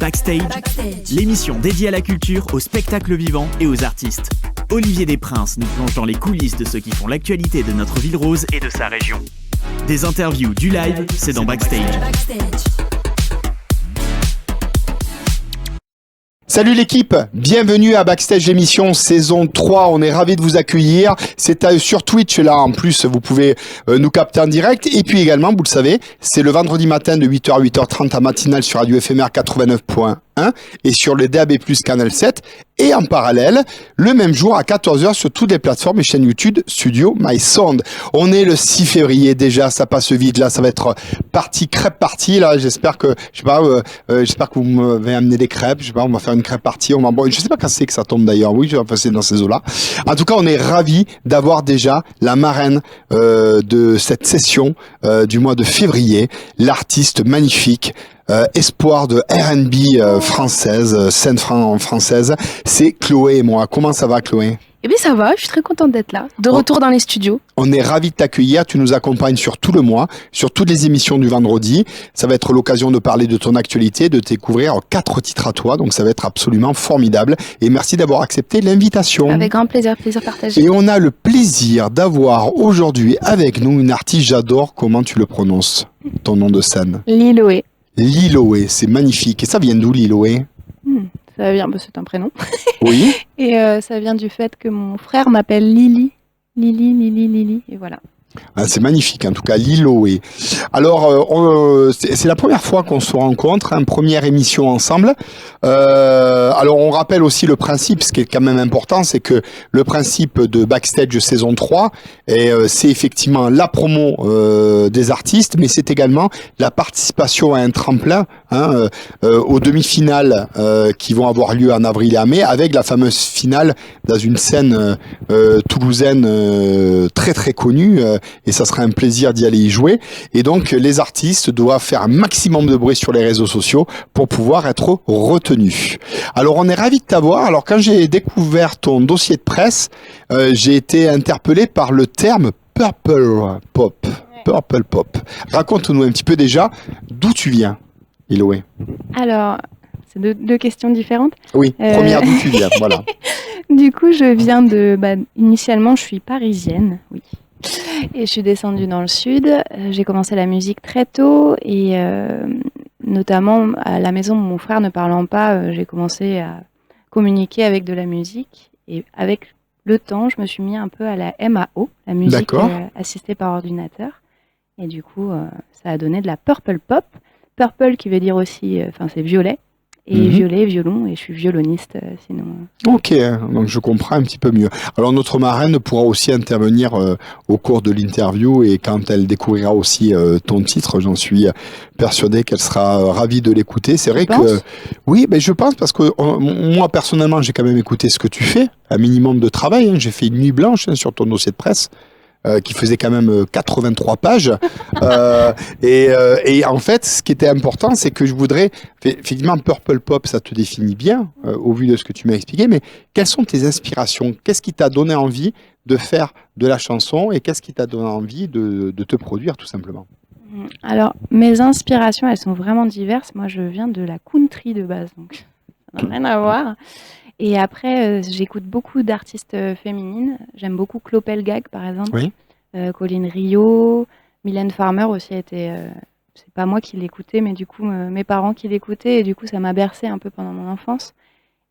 Backstage, l'émission dédiée à la culture, au spectacle vivant et aux artistes. Olivier Desprinces nous plonge dans les coulisses de ceux qui font l'actualité de notre ville rose et de sa région. Des interviews, du live, c'est dans Backstage. Salut l'équipe, bienvenue à Backstage émission saison 3, on est ravis de vous accueillir, c'est sur Twitch là en plus, vous pouvez nous capter en direct et puis également, vous le savez, c'est le vendredi matin de 8h à 8h30 à matinale sur Radio FMR 89.1 et sur le DAB+, Canal 7 et en parallèle, le même jour à 14h sur toutes les plateformes et chaînes YouTube Studio My Sound. On est le 6 février déjà, ça passe vite là, ça va être crêpe party là, j'espère que j'espère que vous m'avez amené des crêpes, je sais pas, on va faire une crêpe party, je sais pas quand c'est que ça tombe d'ailleurs, oui, je vais passer dans ces eaux-là. En tout cas, on est ravis d'avoir déjà la marraine de cette session du mois de février, l'artiste magnifique espoir de R&B française, scène française, c'est Chloé et moi. Comment ça va, Chloé ? Eh bien ça va, je suis très contente d'être là, de retour dans les studios. On est ravis de t'accueillir, tu nous accompagnes sur tout le mois, sur toutes les émissions du vendredi. Ça va être l'occasion de parler de ton actualité, de découvrir 4 titres à toi, donc ça va être absolument formidable. Et merci d'avoir accepté l'invitation. Avec grand plaisir partagé. Et on a le plaisir d'avoir aujourd'hui avec nous une artiste, j'adore comment tu le prononces, ton nom de scène. Liloé. Liloé, c'est magnifique. Et ça vient d'où, Liloé ? Ça vient, c'est un prénom. Oui. Et ça vient du fait que mon frère m'appelle Lily. Lily, et voilà. Ah, c'est magnifique, en tout cas, Liloé. Alors, c'est la première fois qu'on se rencontre, première émission ensemble. Alors, on rappelle aussi le principe, ce qui est quand même important, c'est que le principe de Backstage saison 3, c'est effectivement la promo des artistes, mais c'est également la participation à un tremplin aux demi-finales qui vont avoir lieu en avril et en mai, avec la fameuse finale dans une scène toulousaine très très connue, et ça sera un plaisir d'y aller y jouer. Et donc les artistes doivent faire un maximum de bruit sur les réseaux sociaux pour pouvoir être retenus. Alors on est ravis de t'avoir. Alors quand j'ai découvert ton dossier de presse, j'ai été interpellé par le terme Purple Pop. Purple Pop. Raconte-nous un petit peu déjà d'où tu viens, Liloé. Alors, c'est deux questions différentes. Oui, première d'où tu viens, voilà. Du coup, je viens initialement, je suis parisienne, oui. Et je suis descendue dans le sud. J'ai commencé la musique très tôt et notamment à la maison de mon frère ne parlant pas, j'ai commencé à communiquer avec de la musique. Et avec le temps, je me suis mis un peu à la MAO, la musique assistée par ordinateur. Et du coup, ça a donné de la purple pop. Purple qui veut dire aussi, c'est violet. Et violet, violon, et je suis violoniste sinon. Ok, donc je comprends un petit peu mieux. Alors notre marraine pourra aussi intervenir au cours de l'interview et quand elle découvrira aussi ton titre, j'en suis persuadé qu'elle sera ravie de l'écouter. C'est vrai que oui, je pense parce que moi personnellement j'ai quand même écouté ce que tu fais, un minimum de travail. J'ai fait une nuit blanche sur ton dossier de presse. Qui faisait quand même 83 pages. Et en fait, ce qui était important, c'est que je voudrais... Effectivement, Purple Pop, ça te définit bien, au vu de ce que tu m'as expliqué, mais quelles sont tes inspirations ? Qu'est-ce qui t'a donné envie de faire de la chanson et qu'est-ce qui t'a donné envie de te produire, tout simplement ? Alors, mes inspirations, elles sont vraiment diverses. Moi, je viens de la country de base, donc ça n'a rien à voir. Et après, j'écoute beaucoup d'artistes féminines. J'aime beaucoup Clopel Gag, par exemple. Oui. Colline Rio. Mylène Farmer aussi a été... c'est pas moi qui l'écoutais, mais du coup, mes parents qui l'écoutaient. Et du coup, ça m'a bercé un peu pendant mon enfance.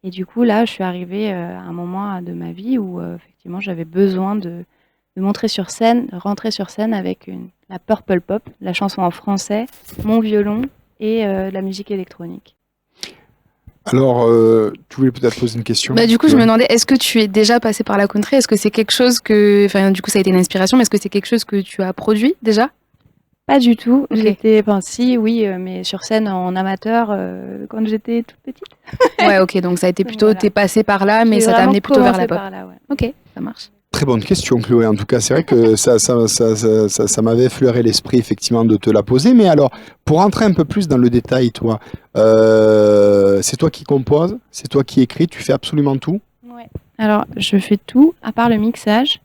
Et du coup, là, je suis arrivée à un moment de ma vie où, effectivement, j'avais besoin de rentrer sur scène avec la Purple Pop, la chanson en français, mon violon et la musique électronique. Alors, tu voulais peut-être poser une question ? Du coup, je me demandais, est-ce que tu es déjà passé par la country ? Est-ce que c'est quelque chose que... Enfin, du coup, ça a été une inspiration, mais est-ce que c'est quelque chose que tu as produit déjà ? Pas du tout. Okay. Mais sur scène en amateur quand j'étais toute petite. Ouais, ok, donc ça a été plutôt... T'es passé par là, mais ça t'a amené plutôt vers la pop. Par là, ouais. Ok, ça marche. Très bonne question, Chloé. En tout cas, c'est vrai que ça m'avait effleuré l'esprit, effectivement, de te la poser. Mais alors, pour rentrer un peu plus dans le détail, toi, c'est toi qui composes, c'est toi qui écris, tu fais absolument tout ? Ouais. Alors, je fais tout, à part le mixage,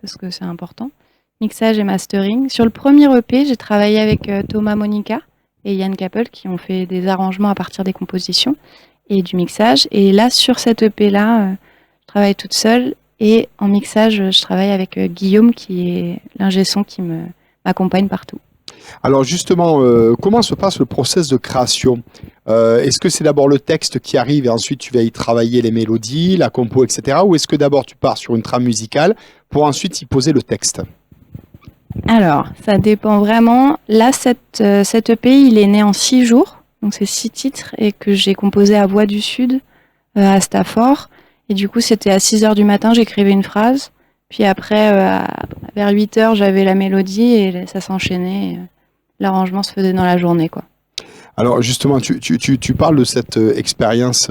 parce que c'est important. Mixage et mastering. Sur le premier EP, j'ai travaillé avec Thomas Monica et Yann Kappel qui ont fait des arrangements à partir des compositions et du mixage. Et là, sur cette EP-là, je travaille toute seule. Et en mixage, je travaille avec Guillaume, qui est l'ingé son qui m'accompagne partout. Alors justement, comment se passe le process de création? Est-ce que c'est d'abord le texte qui arrive et ensuite tu vas y travailler les mélodies, la compo, etc. Ou est-ce que d'abord tu pars sur une trame musicale pour ensuite y poser le texte? Alors, ça dépend vraiment. Là, cette EP, il est né en 6 jours. Donc, c'est 6 titres et que j'ai composé à Voix du Sud, à Stafford. Et du coup, c'était à 6 heures du matin, j'écrivais une phrase. Puis après, vers 8 heures, j'avais la mélodie et ça s'enchaînait. L'arrangement se faisait dans la journée, quoi. Alors justement, tu parles de cette expérience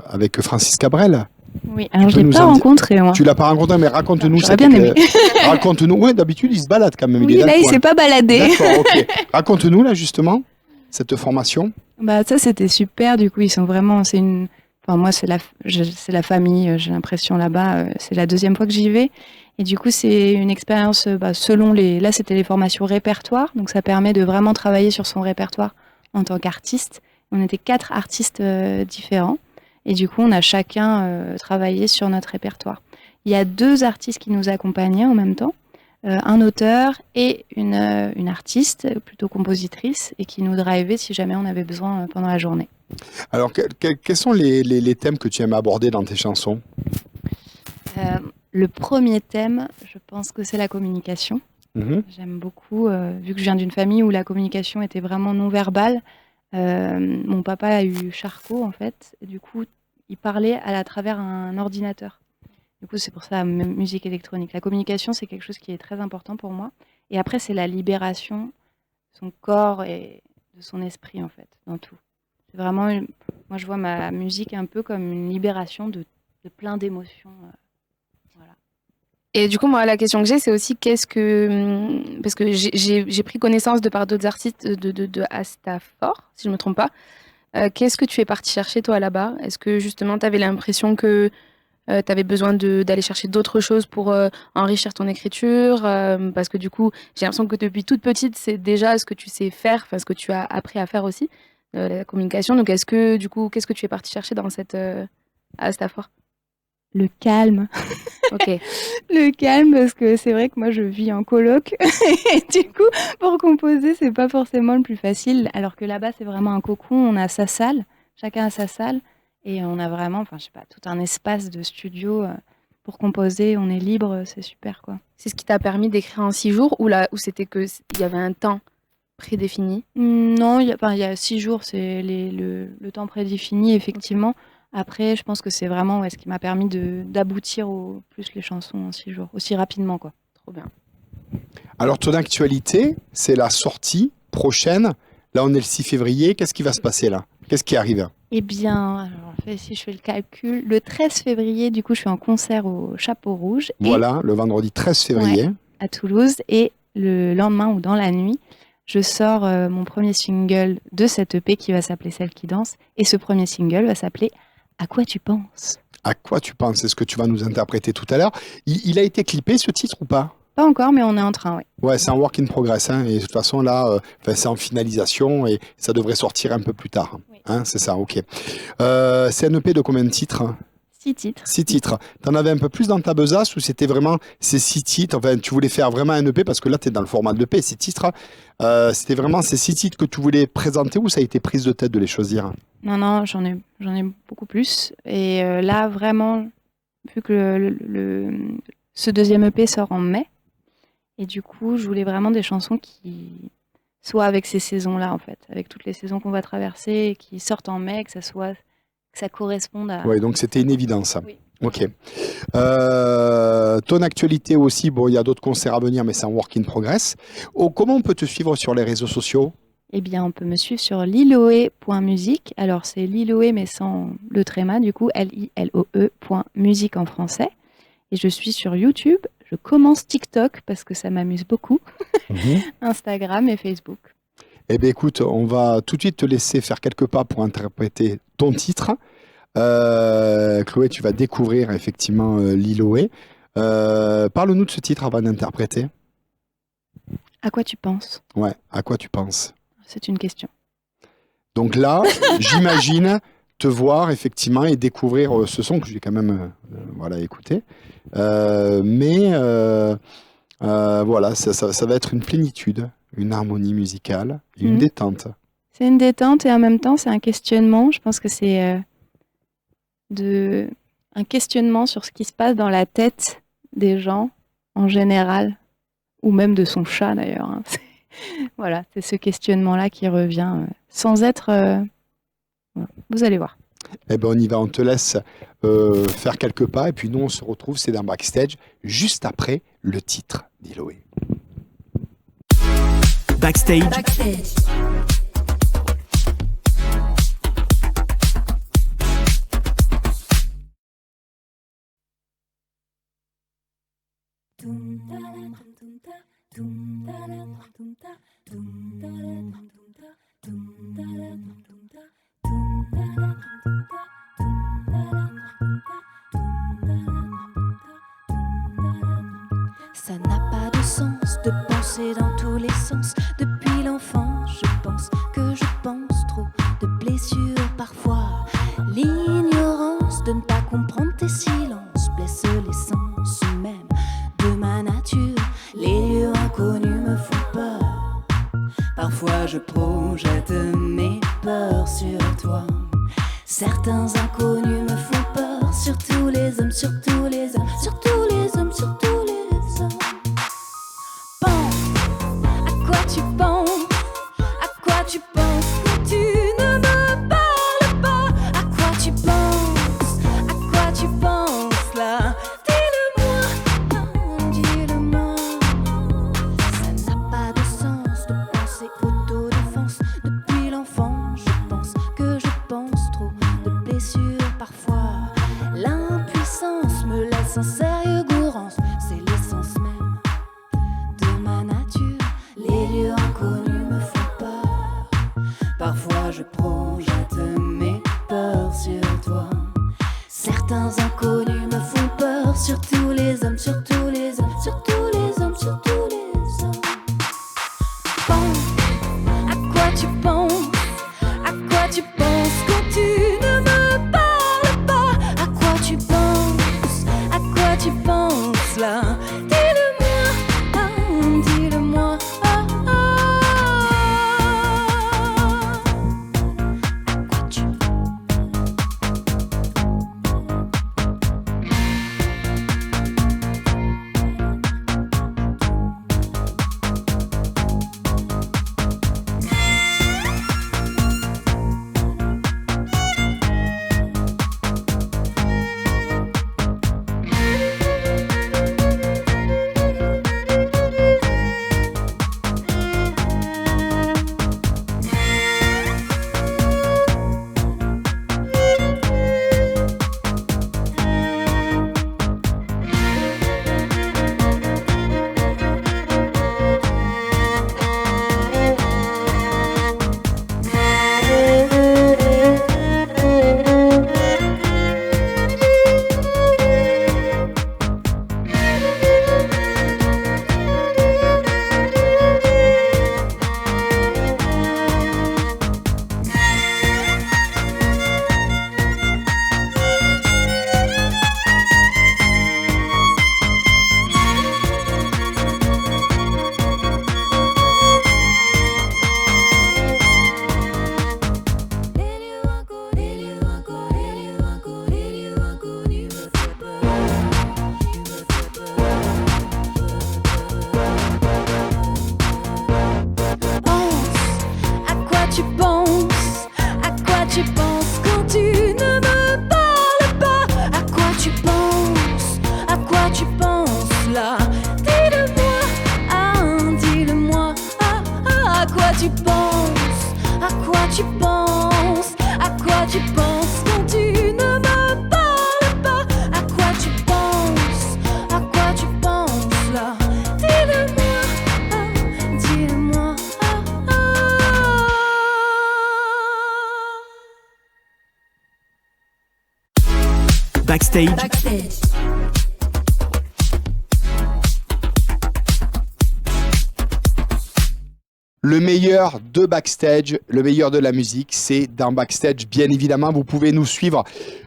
avec Francis Cabrel. Oui, alors je ne l'ai pas rencontré, moi. Tu l'as pas rencontré, mais raconte-nous. J'aurais bien aimé. Raconte-nous. Ouais, d'habitude, il se balade quand même. Oui, là, il s'est pas baladé. D'accord, ok. Raconte-nous, là, justement, cette formation. Bah, ça, c'était super. Du coup, ils sont vraiment... Enfin, moi, c'est la famille, j'ai l'impression, là-bas. C'est la 2e fois que j'y vais. Et du coup, c'est une expérience selon les... Là, c'était les formations répertoire. Donc, ça permet de vraiment travailler sur son répertoire en tant qu'artiste. On était 4 artistes différents. Et du coup, on a chacun travaillé sur notre répertoire. Il y a 2 artistes qui nous accompagnaient en même temps. Un auteur et une artiste, plutôt compositrice, et qui nous drivait si jamais on avait besoin pendant la journée. Alors, quels sont les thèmes que tu aimes aborder dans tes chansons? Le premier thème, je pense que c'est la communication. J'aime beaucoup, vu que je viens d'une famille où la communication était vraiment non-verbale. Mon papa a eu Charcot, en fait. Et du coup, il parlait à travers un ordinateur. Du coup, c'est pour ça, musique électronique. La communication, c'est quelque chose qui est très important pour moi. Et après, c'est la libération de son corps et de son esprit, en fait, dans tout. C'est vraiment, moi, je vois ma musique un peu comme une libération de plein d'émotions. Voilà. Et du coup, moi, la question que j'ai, c'est aussi parce que j'ai pris connaissance de par d'autres artistes de Astafor, si je ne me trompe pas. Qu'est-ce que tu es parti chercher, toi, là-bas? Est-ce que, justement, tu avais l'impression que tu avais besoin d'aller chercher d'autres choses pour enrichir ton écriture? Parce que, du coup, j'ai l'impression que depuis toute petite, c'est déjà ce que tu sais faire, enfin, ce que tu as appris à faire aussi, la communication. Donc, est-ce que, du coup, qu'est-ce que tu es parti chercher dans cette Astafor? Le calme. Ok. Le calme, parce que c'est vrai que moi je vis en coloc et du coup pour composer c'est pas forcément le plus facile, alors que là-bas c'est vraiment un cocon, on a sa salle, chacun a sa salle et on a vraiment, enfin je sais pas, tout un espace de studio pour composer, on est libre, c'est super quoi. C'est ce qui t'a permis d'écrire en 6 jours ou c'était que il y avait un temps prédéfini? Non, il y a 6 jours, c'est le temps prédéfini effectivement. Après, je pense que c'est vraiment ce qui m'a permis d'aboutir au plus les chansons en 6 jours, aussi rapidement, quoi. Trop bien. Alors, ton actualité, c'est la sortie prochaine. Là, on est le 6 février. Qu'est-ce qui va se passer là? Qu'est-ce qui arrive? Eh bien, alors, si je fais le calcul, le 13 février, du coup, je fais un concert au Chapeau Rouge. Voilà, le vendredi 13 février. Ouais, à Toulouse. Et le lendemain ou dans la nuit, je sors mon premier single de cette EP qui va s'appeler Celle qui danse. Et ce premier single va s'appeler À quoi tu penses? À quoi tu penses? C'est ce que tu vas nous interpréter tout à l'heure. Il a été clippé ce titre ou pas? Pas encore, mais on est en train, oui. Ouais, c'est un work in progress. Hein, et de toute façon, là, c'est en finalisation et ça devrait sortir un peu plus tard. Oui. Hein, c'est ça, ok. C'est un EP de combien de titres? 6 titres. 6 titres. T'en avais un peu plus dans ta besace ou c'était vraiment ces 6 titres? Enfin, tu voulais faire vraiment un EP parce que là, tu es dans le format de l'EP. 6 titres, c'était vraiment ces 6 titres que tu voulais présenter ou ça a été prise de tête de les choisir? Non, j'en ai beaucoup plus. Et là, vraiment, vu que ce deuxième EP sort en mai, et du coup, je voulais vraiment des chansons qui soient avec ces saisons-là, en fait, avec toutes les saisons qu'on va traverser, et qui sortent en mai, que ça corresponde à... Oui, donc c'était une évidence. Oui. Ok. Ton actualité aussi, bon, il y a d'autres concerts à venir, mais c'est un work in progress. Oh, comment on peut te suivre sur les réseaux sociaux? Eh bien, on peut me suivre sur liloe.musique. Alors, c'est Liloe, mais sans le tréma, du coup, liloe.musique en français. Et je suis sur YouTube. Je commence TikTok parce que ça m'amuse beaucoup. Instagram et Facebook. Eh bien, écoute, on va tout de suite te laisser faire quelques pas pour interpréter ton titre. Chloé, tu vas découvrir effectivement Liloe. Parle-nous de ce titre avant d'interpréter. À quoi tu penses? Ouais, à quoi tu penses? C'est une question. Donc là, j'imagine te voir effectivement et découvrir ce son que j'ai quand même écouté. Voilà, ça va être une plénitude, une harmonie musicale, une détente. C'est une détente et en même temps, c'est un questionnement. Je pense que c'est un questionnement sur ce qui se passe dans la tête des gens en général, ou même de son chat d'ailleurs. Hein. Voilà, c'est ce questionnement-là qui revient sans être... Vous allez voir. Eh ben on y va, on te laisse faire quelques pas et puis nous on se retrouve, c'est dans Backstage, juste après le titre d'Iloé. Backstage. Ça n'a pas de sens de penser dans tous les sens. Depuis l'enfance, je pense que je pense trop. De blessures parfois, l'ignorance de ne pas comprendre tes silences blesse l'essence même de ma nature. Les lieux inconnus me font peur. Parfois je projette mes peurs sur toi. Certains inconnus me font peur. Sur tous les hommes, sur tous les hommes, sur tous les hommes, sur tous les hommes. Pense, à quoi tu penses? À quoi tu penses quand tu ne me parles pas? À quoi tu penses? À quoi tu penses là? Dis-le-moi, dis-le-moi. Ça n'a pas de sens de penser autodéfense. Depuis l'enfance, je pense que je pense trop. De blessures parfois, l'impuissance me laisse en sérieux gourance. C'est l'essence même de ma nature. Les lieux inconnus me font peur. Parfois je projette mes peurs sur toi. Certains inconnus me font peur. Sur tous les hommes, sur tous les hommes, sur tous les hommes, sur tous les hommes. Pense, à quoi tu penses? À quoi tu penses quand tu ne me parles pas? À quoi tu penses? À quoi tu penses là? Dis-le-moi, dis-le-moi. À quoi tu Backstage. Le meilleur de Backstage, le meilleur de la musique, c'est dans Backstage, bien évidemment. Vous pouvez nous suivre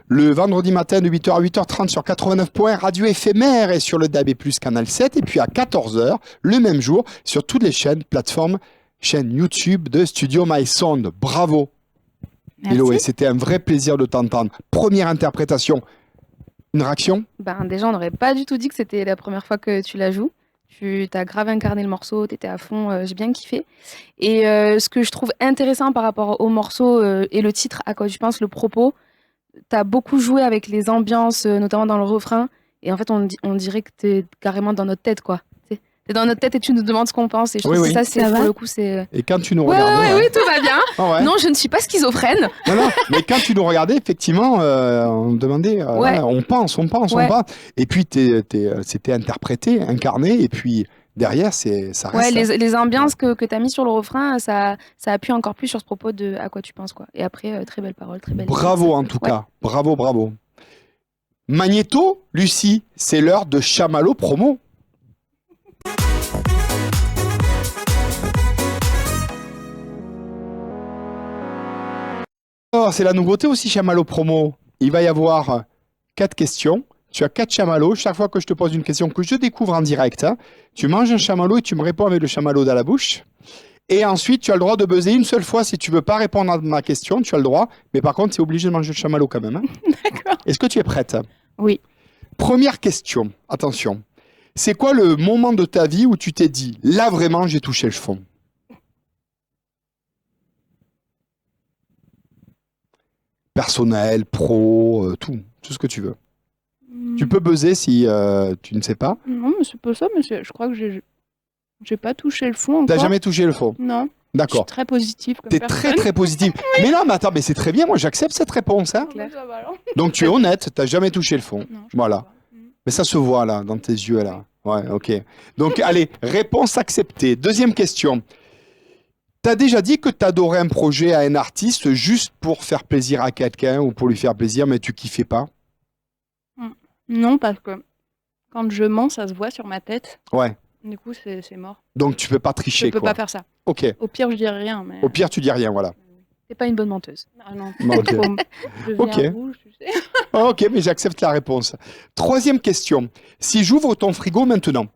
le vendredi matin de 8h à 8h30 sur 89 points, radio éphémère et sur le DAB+, canal 7. Et puis à 14h, le même jour, sur toutes les plateformes, chaîne YouTube de Studio My Sound. Bravo. Merci. Héloé, c'était un vrai plaisir de t'entendre. Première interprétation. Une réaction? Déjà, on n'aurait pas du tout dit que c'était la première fois que tu la joues. Tu as grave incarné le morceau, tu étais à fond, j'ai bien kiffé. Et ce que je trouve intéressant par rapport au morceau et le titre, à quoi tu penses, le propos, tu as beaucoup joué avec les ambiances, notamment dans le refrain. Et en fait, on dirait que tu es carrément dans notre tête, quoi. Tu es dans notre tête et tu nous demandes ce qu'on pense. Et je trouve que ça, c'est pour le coup, c'est. Et quand tu nous Ouais, regardais... oui, tout va bien. Ah ouais. Non, je ne suis pas schizophrène. Non, mais quand tu nous regardais, effectivement, on demandait, on pense. Et puis, c'était interprété, incarné, et puis derrière, ça reste. Ouais, les ambiances que tu as mis sur le refrain, ça appuie encore plus sur ce propos de à quoi tu penses, quoi. Et après, très belle parole, très belle. Bravo en tout cas, bravo. Magnéto, Lucie, c'est l'heure de Chamallow promo. Alors, c'est la nouveauté aussi, Chamallow promo. Il va y avoir 4 questions. Tu as 4 chamallows. Chaque fois que je te pose une question que je découvre en direct, tu manges un chamallow et tu me réponds avec le chamallow dans la bouche. Et ensuite, tu as le droit de buzzer une seule fois. Si tu veux pas répondre à ma question, tu as le droit. Mais par contre, tu es obligé de manger le chamallow quand même. D'accord. Est-ce que tu es prête? Oui. Première question. Attention. C'est quoi le moment de ta vie où tu t'es dit, là vraiment, j'ai touché le fond? Personnel, pro, tout ce que tu veux. Tu peux buzzer si tu ne sais pas. Non, mais c'est pas ça, mais je crois que j'ai pas touché le fond T'as encore. jamais touché le fond? Non. Je suis D'accord. très positive comme T'es personne. très positif. Mais non, mais attends, mais c'est très bien. Moi, j'accepte cette réponse. Hein. Claire. Ça va, alors. Donc, tu es honnête. T'as jamais touché le fond. Non, je Voilà. pense pas. Mais ça se voit là, dans tes yeux là. Ouais, ok. Donc, allez, réponse acceptée. Deuxième question. T'as déjà dit que t'adorais un projet à un artiste juste pour faire plaisir à quelqu'un ou pour lui faire plaisir, mais tu kiffais pas? Non, parce que quand je mens, ça se voit sur ma tête. Ouais. Du coup, c'est mort. Donc, tu peux pas tricher, Je peux quoi. pas faire ça. Ok. Au pire, je dirais rien. Mais... Au pire, tu dis rien, voilà. T'es pas une bonne menteuse. Ah non. Bon, ok. Je Ok. deviens rouge, tu sais. Ah, ok, mais j'accepte la réponse. Troisième question. Si j'ouvre ton frigo maintenant,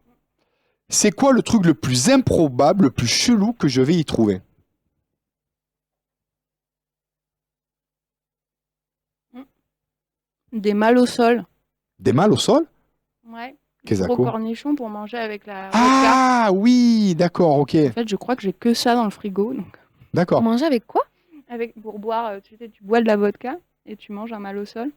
c'est quoi le truc le plus improbable, le plus chelou que je vais y trouver? Des mâles au sol. Des mâles au sol? Ouais. Qu'est-ce Gros que cornichons pour manger avec la vodka. Ah oui, d'accord, ok. En fait, je crois que j'ai que ça dans le frigo. Donc, D'accord. Manger avec quoi? pour boire, tu sais, tu bois de la vodka et tu manges un mâle au sol.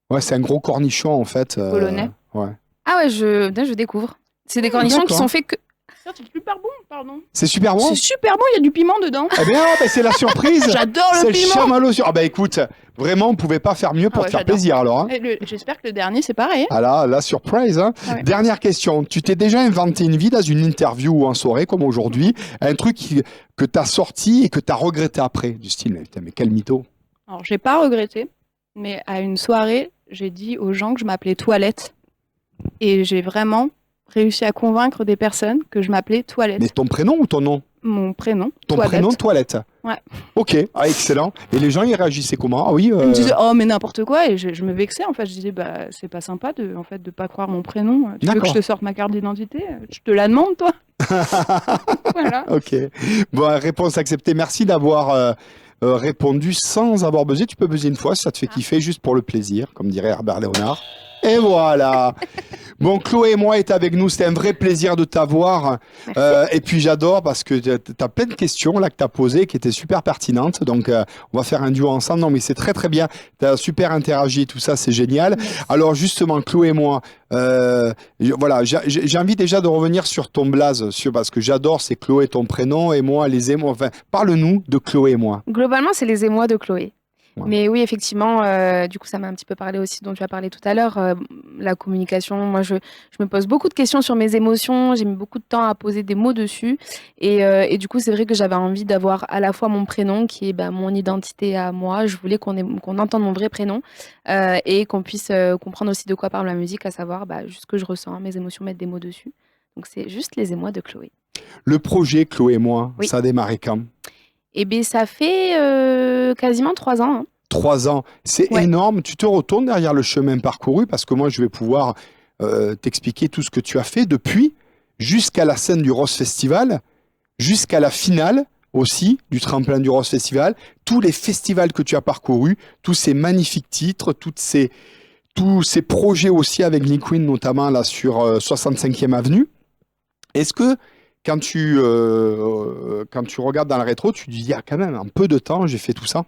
Ouais, c'est un gros cornichon en fait. Polonais. Ouais. Ah ouais, je découvre. C'est des cornichons qui d'accord. sont faits que. C'est super bon, pardon. C'est super bon. C'est super bon, il y a du piment dedans. Eh bien, c'est la surprise. J'adore C'est le le piment. chamallow sur. Ah bah écoute, vraiment, on pouvait pas faire mieux pour Ah ouais, te faire j'adore. plaisir alors. Hein. Et j'espère que le dernier, c'est pareil. Ah là, la surprise. Hein. Ah ouais. Dernière question. Tu t'es déjà inventé une vie dans une interview ou en soirée comme aujourd'hui, un truc que t'as sorti et que t'as regretté après, du style, mais, putain, mais quel mytho. Alors, j'ai pas regretté, mais à une soirée, j'ai dit aux gens que je m'appelais Toilette. Et j'ai vraiment réussi à convaincre des personnes que je m'appelais Toilette. Mais ton prénom ou ton nom? Mon prénom, Ton Toilette. prénom, Toilette. Ouais. Ok, ah, excellent. Et les gens, ils réagissaient comment? Ah oui. Ils me disaient, oh, mais n'importe quoi. Et je me vexais, en fait. Je disais, bah, c'est pas sympa de pas croire mon prénom. Tu veux que je te sorte ma carte d'identité? Je te la demande, toi. Voilà. Ok. Bon, réponse acceptée. Merci d'avoir répondu sans avoir buzzé. Tu peux buzzer une fois si ça te fait kiffer, juste pour le plaisir, comme dirait Herbert Léonard. Et voilà. Bon, Chloé et moi est avec nous. C'était un vrai plaisir de t'avoir. Et puis j'adore parce que tu as plein de questions là que tu as posées qui étaient super pertinentes. Donc on va faire un duo ensemble. Non, mais c'est très très bien. Tu as super interagi, tout ça, c'est génial. Alors justement, Chloé et moi, voilà, j'ai envie déjà de revenir sur ton blaze, parce que j'adore, c'est Chloé ton prénom et moi les émois. Enfin, parle-nous de Chloé et moi. Globalement, c'est les émois de Chloé. Ouais. Mais oui, effectivement, du coup, ça m'a un petit peu parlé aussi, dont tu as parlé tout à l'heure, la communication. Moi, je me pose beaucoup de questions sur mes émotions. J'ai mis beaucoup de temps à poser des mots dessus. Et du coup, c'est vrai que j'avais envie d'avoir à la fois mon prénom, qui est mon identité à moi. Je voulais qu'on entende mon vrai prénom et qu'on puisse comprendre aussi de quoi parle la musique, à savoir juste ce que je ressens, mes émotions, mettre des mots dessus. Donc, c'est juste les émois de Chloé. Le projet Chloé et moi, Oui. ça a démarré quand? Eh bien, ça fait quasiment 3 ans. 3 ans, c'est Ouais. énorme. Tu te retournes derrière le chemin parcouru parce que moi, je vais pouvoir t'expliquer tout ce que tu as fait depuis jusqu'à la scène du Rose Festival, jusqu'à la finale aussi du tremplin du Rose Festival, tous les festivals que tu as parcourus, tous ces magnifiques titres, tous ces projets aussi avec Liquid, notamment là sur 65e Avenue. Est-ce que quand tu regardes dans le rétro, tu te dis, il y a quand même un peu de temps, j'ai fait tout ça?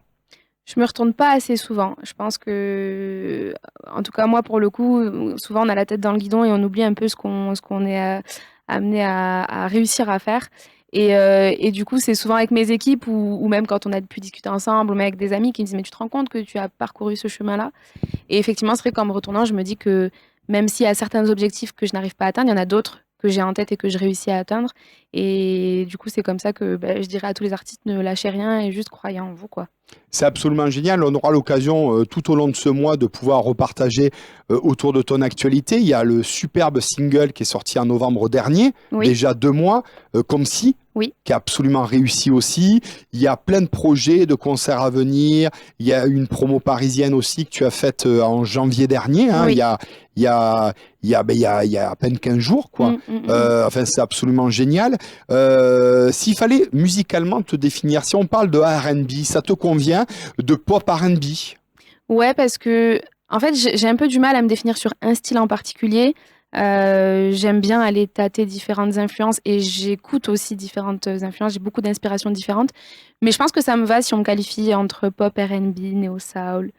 Je me retourne pas assez souvent. Je pense que, en tout cas moi pour le coup, souvent on a la tête dans le guidon et on oublie un peu ce qu'on est amené à réussir à faire. Et du coup, c'est souvent avec mes équipes ou même quand on a pu discuter ensemble ou même avec des amis qui me disent mais tu te rends compte que tu as parcouru ce chemin-là? Et effectivement, c'est vrai qu'en me retournant, je me dis que même s'il y a certains objectifs que je n'arrive pas à atteindre, il y en a d'autres que j'ai en tête et que je réussis à atteindre. Et du coup, c'est comme ça que je dirais à tous les artistes, ne lâchez rien et juste croyez en vous, quoi. C'est absolument génial. On aura l'occasion tout au long de ce mois de pouvoir repartager autour de ton actualité. Il y a le superbe single qui est sorti en novembre dernier, Oui. déjà 2 mois, Comme si, Oui. qui a absolument réussi aussi. Il y a plein de projets, de concerts à venir. Il y a une promo parisienne aussi que tu as faite en janvier dernier. Hein. Oui. Il y a à peine 15 jours, quoi. Enfin, c'est absolument génial. S'il fallait musicalement te définir, si on parle de R&B, ça te convient, de pop R&B? Ouais, parce que en fait, j'ai un peu du mal à me définir sur un style en particulier. J'aime bien aller tâter différentes influences et j'écoute aussi différentes influences. J'ai beaucoup d'inspirations différentes. Mais je pense que ça me va si on me qualifie entre pop, R&B, néo-soul.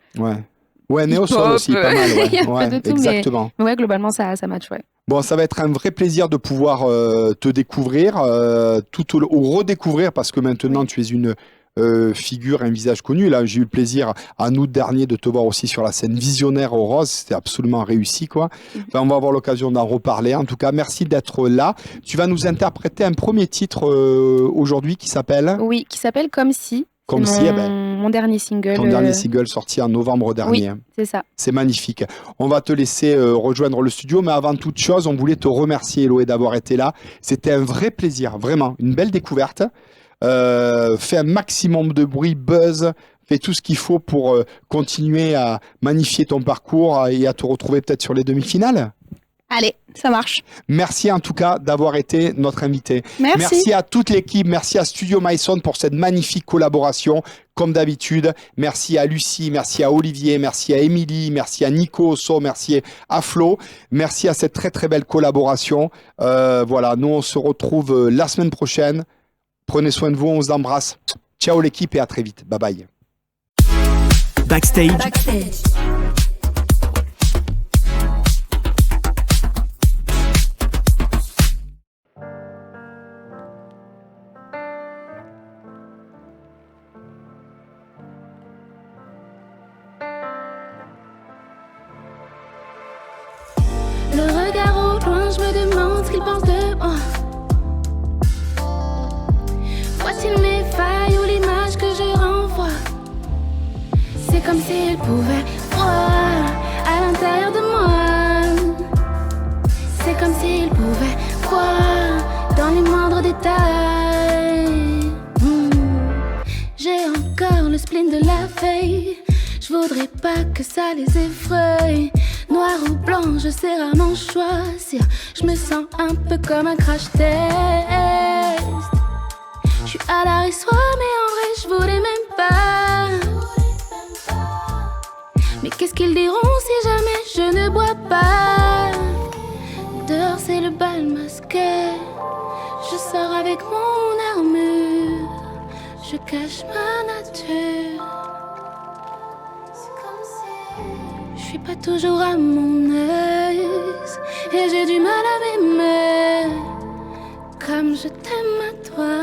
Ouais, néo soul Hip-hop, aussi, pas mal. Ouais, il y a un peu ouais, de tout, exactement. Mais ouais, globalement, ça match, ouais. Bon, ça va être un vrai plaisir de pouvoir te découvrir, ou redécouvrir, parce que maintenant tu es une figure, un visage connu. Là, j'ai eu le plaisir en août dernier de te voir aussi sur la scène Visionnaire au Rose. C'était absolument réussi, quoi. Enfin, on va avoir l'occasion d'en reparler. En tout cas, merci d'être là. Tu vas nous interpréter un premier titre aujourd'hui qui s'appelle Oui, qui s'appelle Comme si. Comme C'est si, mon dernier single. ton dernier single sorti en novembre dernier. C'est ça. C'est magnifique. On va te laisser rejoindre le studio, mais avant toute chose, on voulait te remercier, Eloé, d'avoir été là. C'était un vrai plaisir, vraiment, une belle découverte. Fais un maximum de bruit, buzz, fais tout ce qu'il faut pour continuer à magnifier ton parcours et à te retrouver peut-être sur les demi-finales. Allez, ça marche. Merci en tout cas d'avoir été notre invité. Merci. À toute l'équipe, merci à Studio MySound pour cette magnifique collaboration, comme d'habitude. Merci à Lucie, merci à Olivier, merci à Émilie, merci à Nico Osso, merci à Flo. Merci à cette très très belle collaboration. Voilà, nous on se retrouve la semaine prochaine. Prenez soin de vous, on vous embrasse. Ciao l'équipe et à très vite. Bye bye. Backstage. Le regard au loin, je me demande ce qu'il pense de moi. Voit-il mes failles ou l'image que je renvoie? C'est comme s'il pouvait voir à l'intérieur de moi. C'est comme s'il pouvait voir dans les moindres détails. J'ai encore le spleen de la veille. Je voudrais pas que ça les effraie. Noir ou blanc, je sais rarement choisir. Je me sens un peu comme un crash test. Je suis à la soir, mais en vrai, je voulais même pas. Mais qu'est-ce qu'ils diront si jamais je ne bois pas? Dehors, c'est le bal masqué. Je sors avec mon armure. Je cache ma nature. Je suis pas toujours à mon aise et j'ai du mal à m'aimer comme je t'aime à toi.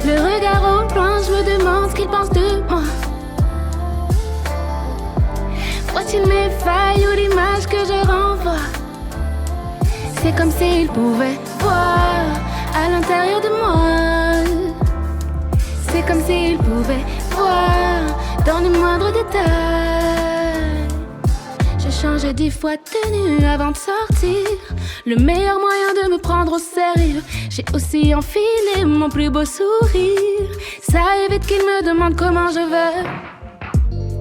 Le regard au loin, je me demande ce qu'il pense de moi. Voit-il mes failles ou l'image que je renvoie? C'est comme s'il pouvait voir à l'intérieur de moi. C'est comme s'il pouvait voir dans les moindres détails. Je changé 10 fois de tenue avant de sortir. Le meilleur moyen de me prendre au sérieux. J'ai aussi enfilé mon plus beau sourire. Ça évite qu'ils me demandent comment je vais.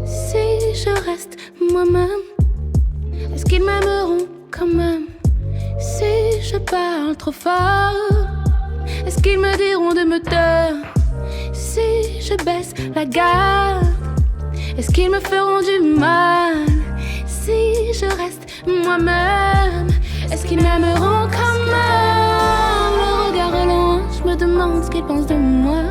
Si je reste moi-même, est-ce qu'ils m'aimeront quand même? Si je parle trop fort, est-ce qu'ils me diront de me taire? Si je baisse la garde, est-ce qu'ils me feront du mal? Si je reste moi-même, est-ce qu'ils m'aimeront quand même? Le regard loin, je me demande ce qu'ils pensent de moi.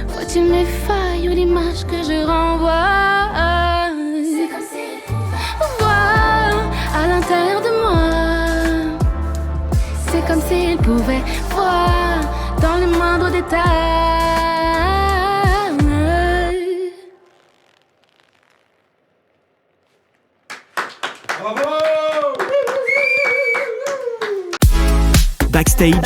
Faut-il mes failles ou l'image que je renvoie? C'est comme s'ils pouvaient voir à l'intérieur de moi. C'est comme s'ils pouvaient voir dans le moindre détail. Backstage,